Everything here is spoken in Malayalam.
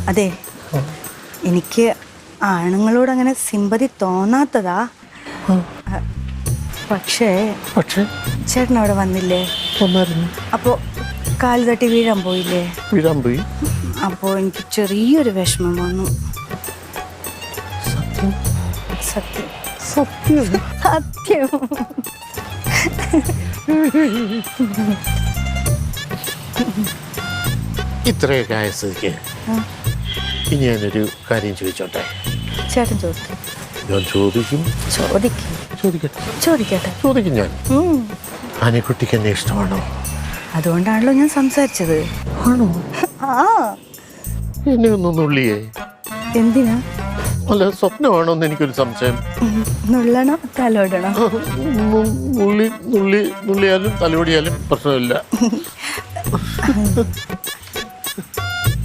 അതെ, എനിക്ക് ആണുങ്ങളോട് അങ്ങനെ സിമ്പതി തോന്നാത്തതാ. പക്ഷേ ചേട്ടൻ അവിടെ വന്നില്ലേ? അപ്പോൾ കാല് തട്ടി വീഴാൻ പോയില്ലേ? അപ്പോൾ എനിക്ക് ചെറിയൊരു വിഷമം വന്നു. സത്യം സത്യം സത്യം. ഇത്രയൊക്കെ ആയ സ്ഥിതിക്ക് ഇനി ഞാനൊരു കാര്യം ചോദിച്ചോട്ടെ? ചേട്ടൻ ചോദിക്കും. ഞാൻ ചോദിക്കും. ചോദിക്കും ഞാൻ. ആനക്കുട്ടിക്ക് എന്നെ ഇഷ്ടമാണോ? അതുകൊണ്ടാണല്ലോ ഞാൻ സംസാരിച്ചത്. ആണോ? ആ, എന്നെ ഒന്ന് നുള്ളിയേ. എന്തിനാ? അല്ല, സ്വപ്നമാണോന്ന് എനിക്കൊരു സംശയം. നുള്ളണോ തലോടണോ? നുള്ളിയാലും തലോടിയാലും പ്രശ്നമില്ല.